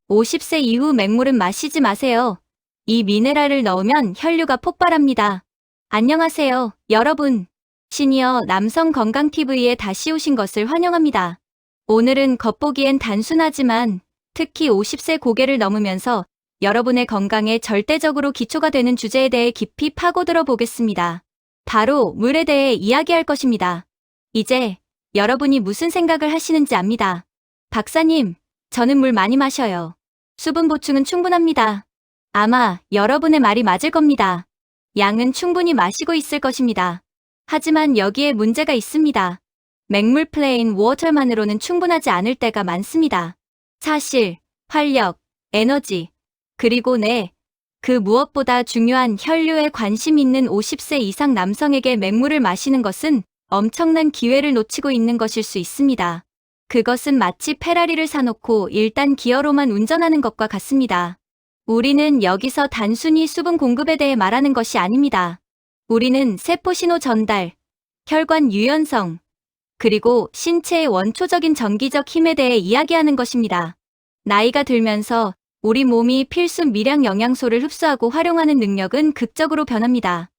50세 이후 맹물은 마시지 마세요. 이 미네랄을 넣으면 혈류가 폭발합니다. 안녕하세요, 여러분. 시니어 남성 건강 TV에 다시 오신 것을 환영합니다. 오늘은 겉보기엔 단순하지만 특히 50세 고개를 넘으면서 여러분의 건강에 절대적으로 기초가 되는 주제에 대해 깊이 파고들어 보겠습니다. 바로 물에 대해 이야기할 것입니다. 이제 여러분이 무슨 생각을 하시는지 압니다. 박사님, 저는 물 많이 마셔요. 수분 보충은 충분합니다. 아마 여러분의 말이 맞을 겁니다. 양은 충분히 마시고 있을 것입니다. 하지만 여기에 문제가 있습니다. 맹물 플레인 워터만으로는 충분하지 않을 때가 많습니다. 사실, 활력, 에너지, 그리고 그 무엇보다 중요한 혈류에 관심 있는 50세 이상 남성에게 맹물을 마시는 것은 엄청난 기회를 놓치고 있는 것일 수 있습니다. 그것은 마치 페라리를 사놓고 일단 기어로만 운전하는 것과 같습니다. 우리는 여기서 단순히 수분 공급에 대해 말하는 것이 아닙니다. 우리는 세포신호 전달, 혈관 유연성, 그리고 신체의 원초적인 전기적 힘에 대해 이야기하는 것입니다. 나이가 들면서 우리 몸이 필수 미량 영양소를 흡수하고 활용하는 능력은 극적으로 변합니다.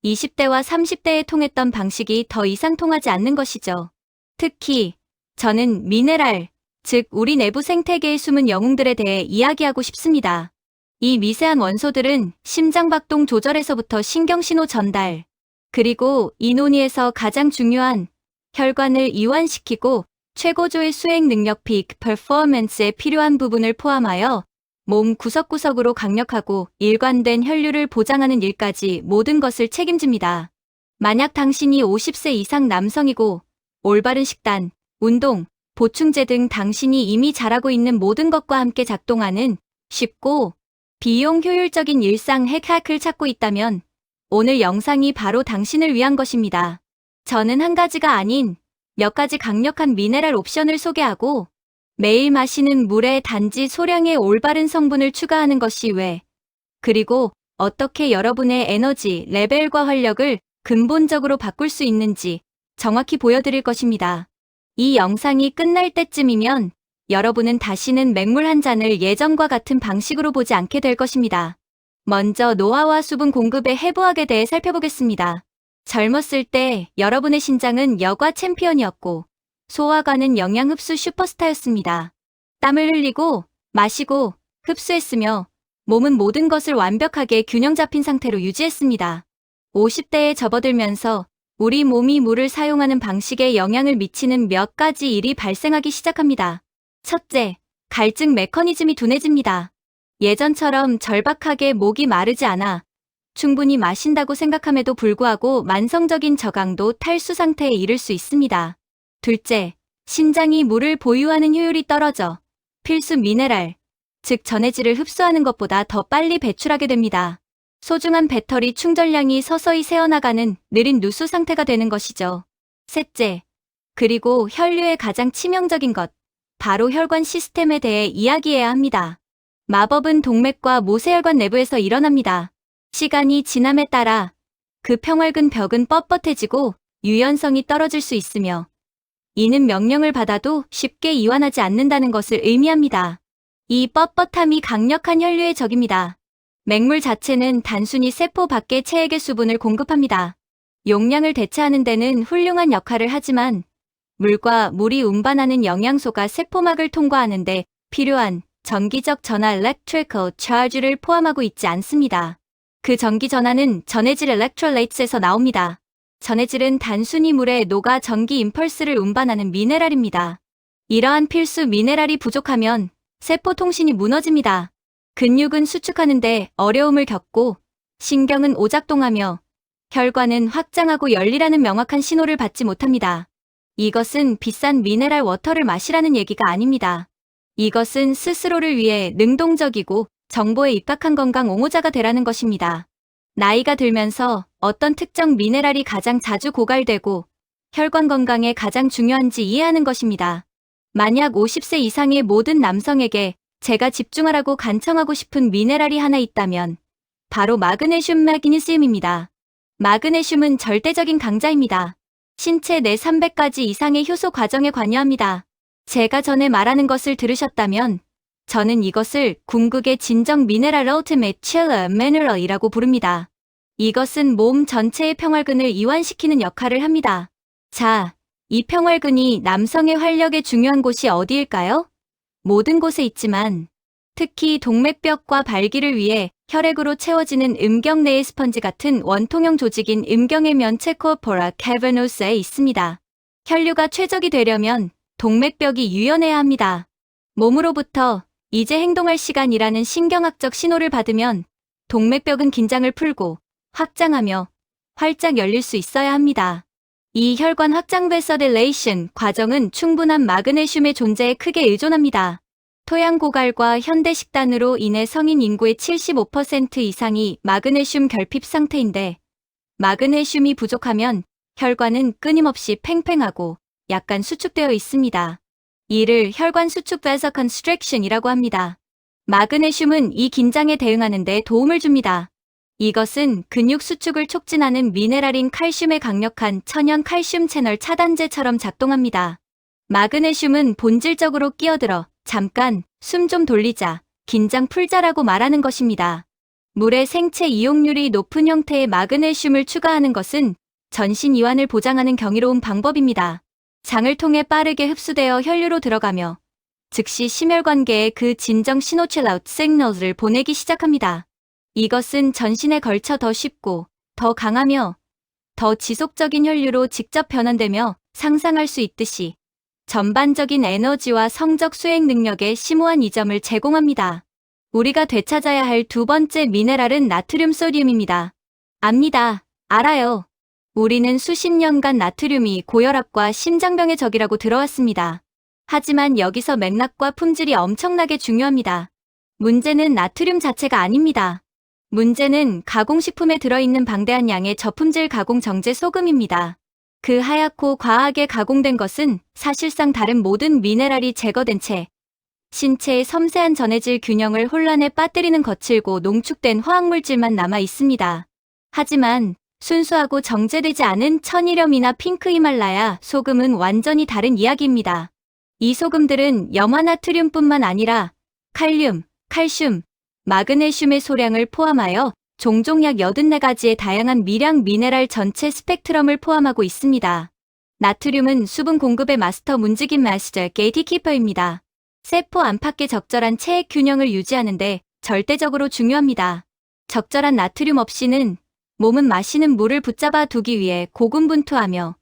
20대와 30대에 통했던 방식이 더 이상 통하지 않는 것이죠. 특히 저는 미네랄, 즉 우리 내부 생태계의 숨은 영웅들에 대해 이야기하고 싶습니다. 이 미세한 원소들은 심장박동 조절에서부터 신경신호 전달, 그리고 이 논의에서 가장 중요한 혈관을 이완시키고 최고조의 수행 능력 픽 퍼포먼스에 필요한 부분을 포함하여 몸 구석구석으로 강력하고 일관된 혈류를 보장하는 일까지 모든 것을 책임집니다. 만약 당신이 50세 이상 남성이고 올바른 식단, 운동, 보충제 등 당신이 이미 잘하고 있는 모든 것과 함께 작동하는 쉽고 비용 효율적인 일상 핵을 찾고 있다면 오늘 영상이 바로 당신을 위한 것입니다. 저는 한 가지가 아닌 몇 가지 강력한 미네랄 옵션을 소개하고 매일 마시는 물에 단지 소량의 올바른 성분을 추가하는 것이 그리고 어떻게 여러분의 에너지, 레벨과 활력을 근본적으로 바꿀 수 있는지 정확히 보여드릴 것입니다. 이 영상이 끝날 때쯤이면 여러분은 다시는 맹물 한 잔을 예전과 같은 방식으로 보지 않게 될 것입니다. 먼저 노화와 수분 공급의 해부학에 대해 살펴보겠습니다. 젊었을 때 여러분의 신장은 여과 챔피언이었고 소화관은 영양 흡수 슈퍼스타였습니다. 땀을 흘리고 마시고 흡수했으며 몸은 모든 것을 완벽하게 균형 잡힌 상태로 유지했습니다. 50대에 접어들면서 우리 몸이 물을 사용하는 방식에 영향을 미치는 몇 가지 일이 발생하기 시작합니다. 첫째, 갈증 메커니즘이 둔해집니다. 예전처럼 절박하게 목이 마르지 않아 충분히 마신다고 생각함에도 불구하고 만성적인 저강도 탈수 상태에 이를 수 있습니다. 둘째, 신장이 물을 보유하는 효율이 떨어져 필수 미네랄, 즉 전해질을 흡수하는 것보다 더 빨리 배출하게 됩니다. 소중한 배터리 충전량이 서서히 새어나가는 느린 누수 상태가 되는 것이죠. 셋째, 그리고 혈류의 가장 치명적인 것, 바로 혈관 시스템에 대해 이야기해야 합니다. 마법은 동맥과 모세혈관 내부에서 일어납니다. 시간이 지남에 따라 그 평활근 벽은 뻣뻣해지고 유연성이 떨어질 수 있으며 이는 명령을 받아도 쉽게 이완하지 않는다는 것을 의미합니다. 이 뻣뻣함이 강력한 혈류의 적입니다. 맹물 자체는 단순히 세포 밖의 체액의 수분을 공급합니다. 용량을 대체하는 데는 훌륭한 역할을 하지만 물과 물이 운반하는 영양소가 세포막을 통과하는 데 필요한 전기적 전하 electrical charge를 포함하고 있지 않습니다. 그 전기 전하는 전해질 electrolytes에서 나옵니다. 전해질은 단순히 물에 녹아 전기 임펄스를 운반하는 미네랄입니다. 이러한 필수 미네랄이 부족하면 세포 통신이 무너집니다. 근육은 수축하는데 어려움을 겪고 신경은 오작동하며 혈관은 확장하고 열리라는 명확한 신호를 받지 못합니다. 이것은 비싼 미네랄 워터를 마시라는 얘기가 아닙니다. 이것은 스스로를 위해 능동적이고 정보에 입각한 건강 옹호자가 되라는 것입니다. 나이가 들면서 어떤 특정 미네랄이 가장 자주 고갈되고 혈관 건강에 가장 중요한지 이해하는 것입니다. 만약 50세 이상의 모든 남성에게 제가 집중하라고 간청하고 싶은 미네랄이 하나 있다면 바로 마그네슘입니다. 마그네슘은 절대적인 강자입니다. 신체 내 300가지 이상의 효소 과정에 관여합니다. 제가 전에 말하는 것을 들으셨다면 저는 이것을 궁극의 진정 미네랄 Ultimate Chiller Mineral이라고 부릅니다. 이것은 몸 전체의 평활근을 이완시키는 역할을 합니다. 자, 이 평활근이 남성의 활력에 중요한 곳이 어디일까요? 모든 곳에 있지만 특히 동맥벽과 발기를 위해 혈액으로 채워지는 음경내의 스펀지 같은 원통형 조직인 음경의 면체 코포라 캐버노스에 있습니다. 혈류가 최적이 되려면 동맥벽이 유연해야 합니다. 몸으로부터 이제 행동할 시간이라는 신경학적 신호를 받으면 동맥벽은 긴장을 풀고 확장하며 활짝 열릴 수 있어야 합니다. 이 혈관 확장 베서딜레이션 과정은 충분한 마그네슘의 존재에 크게 의존합니다. 토양 고갈과 현대 식단으로 인해 성인 인구의 75% 이상이 마그네슘 결핍 상태인데 마그네슘이 부족하면 혈관은 끊임없이 팽팽하고 약간 수축되어 있습니다. 이를 혈관 수축 vasoconstriction이라고 합니다. 마그네슘은 이 긴장에 대응하는 데 도움을 줍니다. 이것은 근육 수축을 촉진하는 미네랄인 칼슘의 강력한 천연 칼슘 채널 차단제처럼 작동합니다. 마그네슘은 본질적으로 끼어들어 잠깐 숨 좀 돌리자, 긴장 풀자라고 말하는 것입니다. 물의 생체 이용률이 높은 형태의 마그네슘을 추가하는 것은 전신 이완을 보장하는 경이로운 방법입니다. 장을 통해 빠르게 흡수되어 혈류로 들어가며 즉시 심혈관계에 그 진정 신호 첼라웃 시그널을 보내기 시작합니다. 이것은 전신에 걸쳐 더 쉽고 더 강하며 더 지속적인 혈류로 직접 변환되며 상상할 수 있듯이 전반적인 에너지와 성적 수행 능력에 심오한 이점을 제공합니다. 우리가 되찾아야 할 두 번째 미네랄은 나트륨 소디움입니다. 압니다. 알아요. 우리는 수십 년간 나트륨이 고혈압과 심장병의 적이라고 들어왔습니다. 하지만 여기서 맥락과 품질이 엄청나게 중요합니다. 문제는 나트륨 자체가 아닙니다. 문제는 가공식품에 들어있는 방대한 양의 저품질 가공 정제 소금입니다. 그 하얗고 과하게 가공된 것은 사실상 다른 모든 미네랄이 제거된 채 신체의 섬세한 전해질 균형을 혼란에 빠뜨리는 거칠고 농축된 화학물질만 남아 있습니다. 하지만 순수하고 정제되지 않은 천일염이나 핑크 히말라야 소금은 완전히 다른 이야기입니다. 이 소금들은 염화나트륨뿐만 아니라 칼륨, 칼슘, 마그네슘의 소량을 포함하여 종종 약 84가지의 다양한 미량 미네랄 전체 스펙트럼을 포함하고 있습니다. 나트륨은 수분 공급의 마스터 문지기 마스터 게이트키퍼입니다. 세포 안팎의 적절한 체액 균형을 유지하는 데 절대적으로 중요합니다. 적절한 나트륨 없이는 몸은 마시는 물을 붙잡아 두기 위해 고군분투하며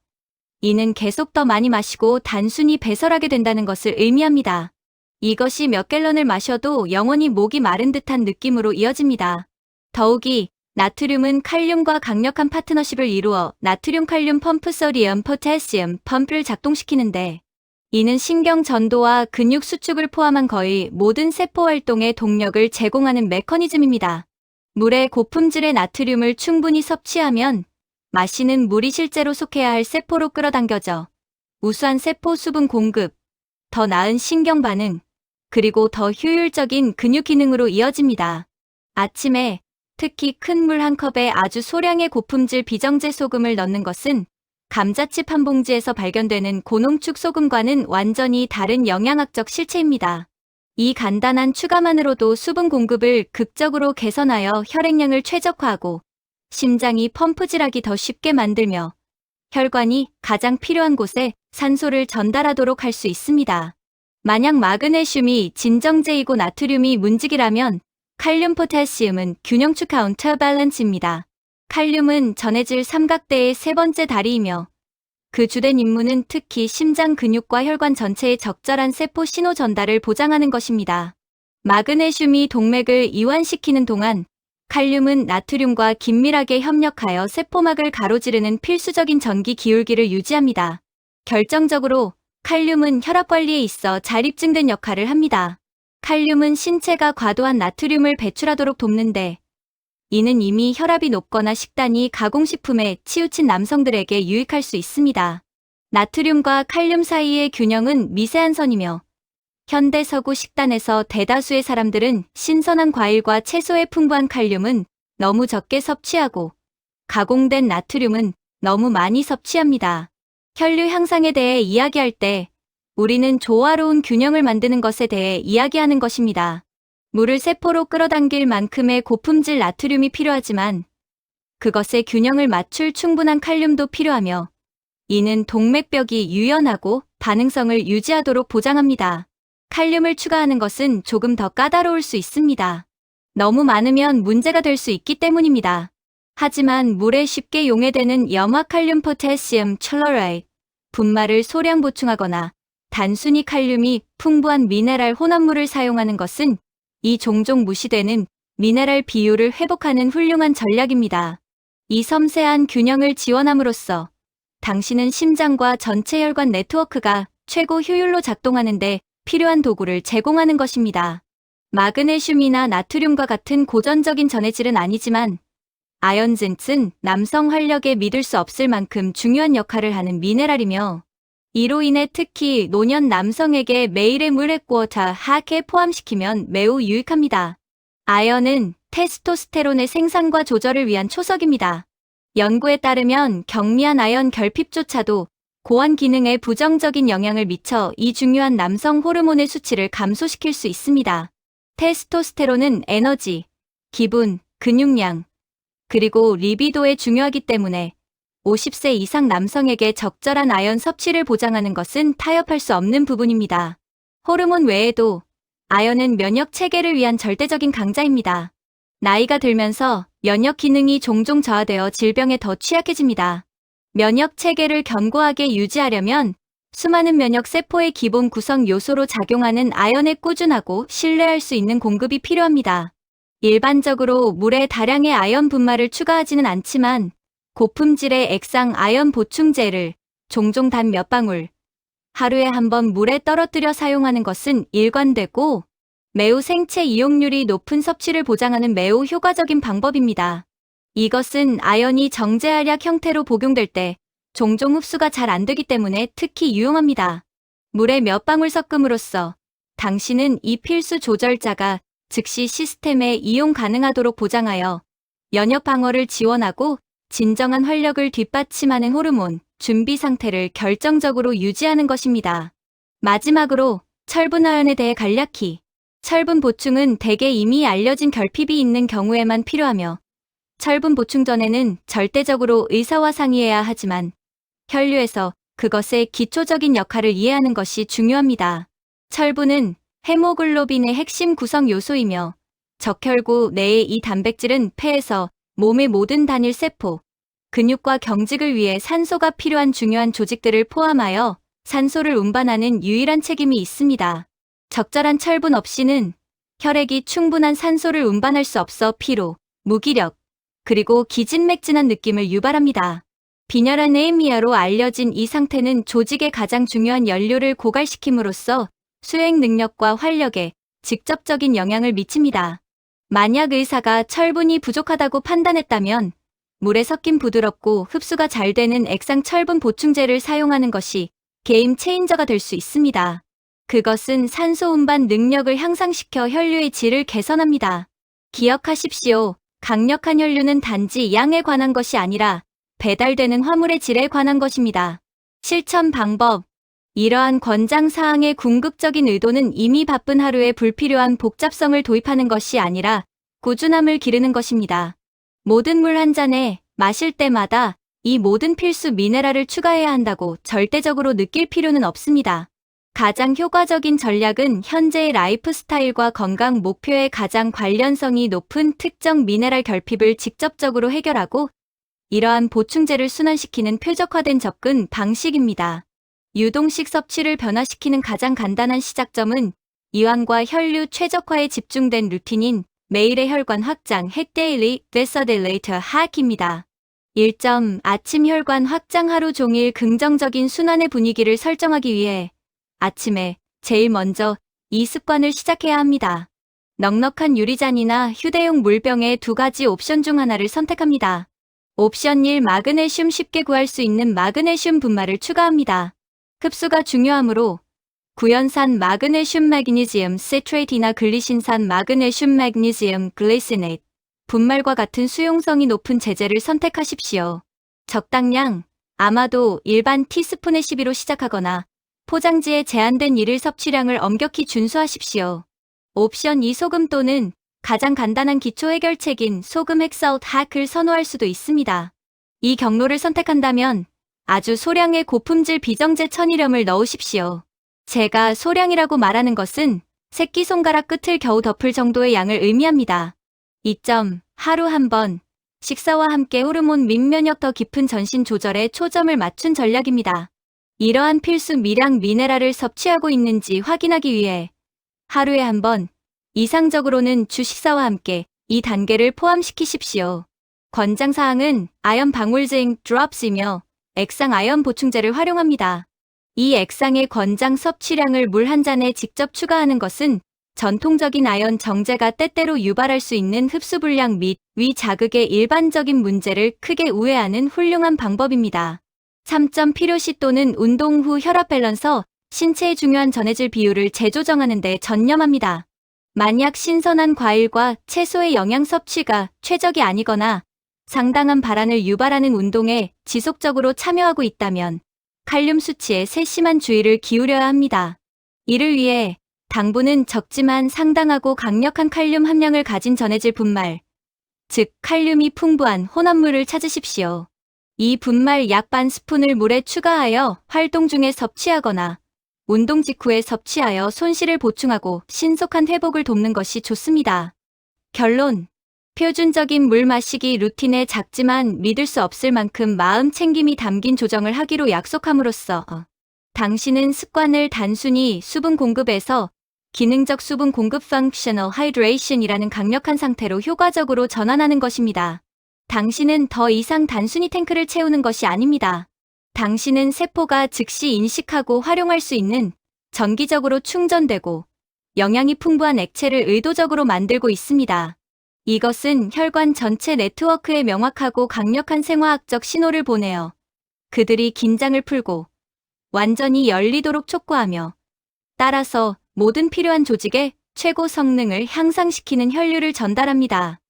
이는 계속 더 많이 마시고 단순히 배설하게 된다는 것을 의미합니다. 이것이 몇 갤런을 마셔도 영원히 목이 마른 듯한 느낌으로 이어집니다. 더욱이 나트륨은 칼륨과 강력한 파트너십을 이루어 나트륨 칼륨 펌프 소디움 포타시움 펌프를 작동시키는데 이는 신경 전도와 근육 수축을 포함한 거의 모든 세포 활동에 동력을 제공하는 메커니즘입니다. 물에 고품질의 나트륨을 충분히 섭취하면 마시는 물이 실제로 속해야 할 세포로 끌어당겨져 우수한 세포 수분 공급, 더 나은 신경 반응, 그리고 더 효율적인 근육 기능으로 이어집니다. 아침에 특히 큰 물 한 컵에 아주 소량의 고품질 비정제 소금을 넣는 것은 감자칩 한 봉지에서 발견되는 고농축 소금과는 완전히 다른 영양학적 실체입니다. 이 간단한 추가만으로도 수분 공급을 극적으로 개선하여 혈액량을 최적화하고 심장이 펌프질하기 더 쉽게 만들며 혈관이 가장 필요한 곳에 산소를 전달하도록 할 수 있습니다. 만약 마그네슘이 진정제이고 나트륨이 문지기라면 칼륨 포타시움은 균형축 카운터 밸런스입니다. 칼륨은 전해질 삼각대의 세 번째 다리이며 그 주된 임무는 특히 심장 근육과 혈관 전체의 적절한 세포 신호 전달을 보장하는 것입니다. 마그네슘이 동맥을 이완시키는 동안 칼륨은 나트륨과 긴밀하게 협력하여 세포막을 가로지르는 필수적인 전기 기울기를 유지합니다. 결정적으로 칼륨은 혈압 관리에 있어 잘 입증된 역할을 합니다. 칼륨은 신체가 과도한 나트륨을 배출하도록 돕는데 이는 이미 혈압이 높거나 식단이 가공식품에 치우친 남성들에게 유익할 수 있습니다. 나트륨과 칼륨 사이의 균형은 미세한 선이며 현대 서구 식단에서 대다수의 사람들은 신선한 과일과 채소에 풍부한 칼륨은 너무 적게 섭취하고 가공된 나트륨은 너무 많이 섭취합니다. 혈류 향상에 대해 이야기할 때 우리는 조화로운 균형을 만드는 것에 대해 이야기하는 것입니다. 물을 세포로 끌어당길 만큼의 고품질 나트륨이 필요하지만 그것의 균형을 맞출 충분한 칼륨도 필요하며 이는 동맥벽이 유연하고 반응성을 유지하도록 보장합니다. 칼륨을 추가하는 것은 조금 더 까다로울 수 있습니다. 너무 많으면 문제가 될 수 있기 때문입니다. 하지만 물에 쉽게 용해되는 염화칼륨 포타시움 클로라이드, 분말을 소량 보충하거나 단순히 칼륨이 풍부한 미네랄 혼합물을 사용하는 것은 이 종종 무시되는 미네랄 비율을 회복하는 훌륭한 전략입니다. 이 섬세한 균형을 지원함으로써 당신은 심장과 전체 혈관 네트워크가 최고 효율로 작동하는데 필요한 도구를 제공하는 것입니다. 마그네슘이나 나트륨과 같은 고전적인 전해질은 아니지만 아연진은 남성 활력에 믿을 수 없을 만큼 중요한 역할을 하는 미네랄이며 이로 인해 특히 노년 남성에게 매일의 물 액워터 하게 포함시키면 매우 유익합니다. 아연은 테스토스테론의 생산과 조절을 위한 초석입니다. 연구에 따르면 경미한 아연 결핍조차도 고환 기능에 부정적인 영향을 미쳐 이 중요한 남성 호르몬의 수치를 감소시킬 수 있습니다. 테스토스테론은 에너지, 기분, 근육량, 그리고 리비도에 중요하기 때문에 50세 이상 남성에게 적절한 아연 섭취를 보장하는 것은 타협할 수 없는 부분입니다. 호르몬 외에도 아연은 면역 체계를 위한 절대적인 강자입니다. 나이가 들면서 면역 기능이 종종 저하되어 질병에 더 취약해집니다. 면역 체계를 견고하게 유지하려면 수많은 면역 세포의 기본 구성 요소로 작용하는 아연의 꾸준하고 신뢰할 수 있는 공급이 필요합니다. 일반적으로 물에 다량의 아연 분말을 추가하지는 않지만 고품질의 액상 아연 보충제를 종종 단 몇 방울 하루에 한 번 물에 떨어뜨려 사용하는 것은 일관되고 매우 생체 이용률이 높은 섭취를 보장하는 매우 효과적인 방법입니다. 이것은 아연이 정제알약 형태로 복용될 때 종종 흡수가 잘 안 되기 때문에 특히 유용합니다. 물에 몇 방울 섞음으로써 당신은 이 필수 조절자가 즉시 시스템에 이용 가능하도록 보장하여 면역 방어를 지원하고 진정한 활력을 뒷받침하는 호르몬 준비 상태를 결정적으로 유지하는 것입니다. 마지막으로 철분아연에 대해 간략히 철분 보충은 대개 이미 알려진 결핍이 있는 경우에만 필요하며 철분 보충 전에는 절대적으로 의사와 상의해야 하지만 혈류에서 그것의 기초적인 역할을 이해하는 것이 중요합니다. 철분은 헤모글로빈의 핵심 구성 요소이며 적혈구 내의 이 단백질은 폐에서 몸의 모든 단일 세포, 근육과 경직을 위해 산소가 필요한 중요한 조직들을 포함하여 산소를 운반하는 유일한 책임이 있습니다. 적절한 철분 없이는 혈액이 충분한 산소를 운반할 수 없어 피로, 무기력, 그리고 기진맥진한 느낌을 유발합니다. 빈혈 아네미아로 알려진 이 상태는 조직의 가장 중요한 연료를 고갈시킴으로써 수행 능력과 활력에 직접적인 영향을 미칩니다. 만약 의사가 철분이 부족하다고 판단했다면 물에 섞인 부드럽고 흡수가 잘 되는 액상 철분 보충제를 사용하는 것이 게임 체인저가 될 수 있습니다. 그것은 산소 운반 능력을 향상시켜 혈류의 질을 개선합니다. 기억하십시오. 강력한 혈류는 단지 양에 관한 것이 아니라 배달되는 화물의 질에 관한 것입니다. 실천 방법. 이러한 권장 사항의 궁극적인 의도는 이미 바쁜 하루에 불필요한 복잡성을 도입하는 것이 아니라 꾸준함을 기르는 것입니다. 모든 물 한 잔에 마실 때마다 이 모든 필수 미네랄을 추가해야 한다고 절대적으로 느낄 필요는 없습니다. 가장 효과적인 전략은 현재의 라이프 스타일과 건강 목표에 가장 관련성이 높은 특정 미네랄 결핍을 직접적으로 해결하고 이러한 보충제를 순환시키는 표적화된 접근 방식입니다. 유동식 섭취를 변화시키는 가장 간단한 시작점은 이완과 혈류 최적화에 집중된 루틴인 매일의 혈관 확장 핵데일리 데서딜레이터 하악입니다. 1점 아침 혈관 확장 하루 종일 긍정적인 순환의 분위기를 설정하기 위해 아침에 제일 먼저 이 습관을 시작해야 합니다. 넉넉한 유리잔이나 휴대용 물병의 두 가지 옵션 중 하나를 선택합니다. 옵션 1 마그네슘 쉽게 구할 수 있는 마그네슘 분말을 추가합니다. 흡수가 중요하므로 구연산 마그네슘 매그니지엄 시트레이트나 글리신산 마그네슘 매그니지엄 글리시네이트 분말과 같은 수용성이 높은 제제를 선택하십시오. 적당량, 아마도 일반 티스푼의 12로 시작하거나 포장지에 제한된 일일 섭취량을 엄격히 준수하십시오. 옵션 2 소금 또는 가장 간단한 기초 해결책인 소금 핵사웃 하크를 선호할 수도 있습니다. 이 경로를 선택한다면 아주 소량의 고품질 비정제 천일염을 넣으십시오. 제가 소량이라고 말하는 것은 새끼손가락 끝을 겨우 덮을 정도의 양을 의미합니다. 2점, 하루 한 번, 식사와 함께 호르몬 및 면역 더 깊은 전신 조절에 초점을 맞춘 전략입니다. 이러한 필수 미량 미네랄을 섭취하고 있는지 확인하기 위해 하루에 한 번, 이상적으로는 주 식사와 함께 이 단계를 포함시키십시오. 권장사항은 아연 방울제잉 드롭스이며 액상 아연 보충제를 활용합니다. 이 액상의 권장 섭취량을 물 한 잔에 직접 추가하는 것은 전통적인 아연 정제가 때때로 유발할 수 있는 흡수불량 및 위 자극의 일반적인 문제를 크게 우회하는 훌륭한 방법입니다. 3점 필요시 또는 운동 후 혈압 밸런서, 신체의 중요한 전해질 비율을 재조정하는 데 전념합니다. 만약 신선한 과일과 채소의 영양 섭취가 최적이 아니거나 상당한 발한을 유발하는 운동에 지속적으로 참여하고 있다면 칼륨 수치에 세심한 주의를 기울여야 합니다. 이를 위해 당분은 적지만 상당하고 강력한 칼륨 함량을 가진 전해질 분말, 즉 칼륨이 풍부한 혼합물을 찾으십시오. 이 분말 약 반 스푼을 물에 추가하여 활동 중에 섭취하거나 운동 직후에 섭취하여 손실을 보충하고 신속한 회복을 돕는 것이 좋습니다. 결론. 표준적인 물 마시기 루틴에 작지만 믿을 수 없을 만큼 마음 챙김이 담긴 조정을 하기로 약속함으로써 당신은 습관을 단순히 수분 공급에서 기능적 수분 공급 functional hydration이라는 강력한 상태로 효과적으로 전환하는 것입니다. 당신은 더 이상 단순히 탱크를 채우는 것이 아닙니다. 당신은 세포가 즉시 인식하고 활용할 수 있는 정기적으로 충전되고 영양이 풍부한 액체를 의도적으로 만들고 있습니다. 이것은 혈관 전체 네트워크에 명확하고 강력한 생화학적 신호를 보내어 그들이 긴장을 풀고 완전히 열리도록 촉구하며 따라서 모든 필요한 조직에 최고 성능을 향상시키는 혈류를 전달합니다.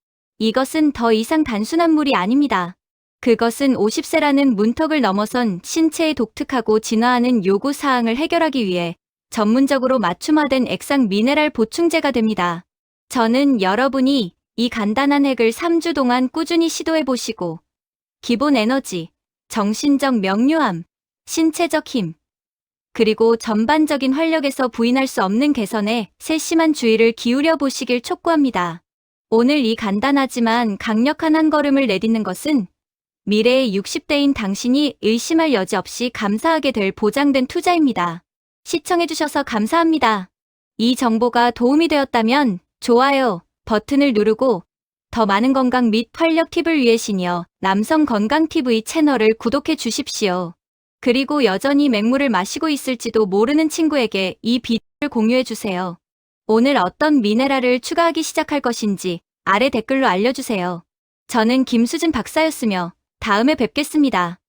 이것은 더 이상 단순한 물이 아닙니다. 그것은 50세라는 문턱을 넘어선 신체의 독특하고 진화하는 요구사항을 해결하기 위해 전문적으로 맞춤화된 액상 미네랄 보충제가 됩니다. 저는 여러분이 이 간단한 핵을 3주 동안 꾸준히 시도해보시고 기본 에너지, 정신적 명료함, 신체적 힘, 그리고 전반적인 활력에서 부인할 수 없는 개선에 세심한 주의를 기울여 보시길 촉구합니다. 오늘 이 간단하지만 강력한 한 걸음을 내딛는 것은 미래의 60대인 당신이 의심할 여지 없이 감사하게 될 보장된 투자입니다. 시청해주셔서 감사합니다. 이 정보가 도움이 되었다면 좋아요 버튼을 누르고 더 많은 건강 및 활력 팁을 위해 시니어 남성 건강TV 채널을 구독해 주십시오. 그리고 여전히 맹물을 마시고 있을지도 모르는 친구에게 이 비디오를 공유해 주세요. 오늘 어떤 미네랄을 추가하기 시작할 것인지 아래 댓글로 알려주세요. 저는 김수진 박사였으며 다음에 뵙겠습니다.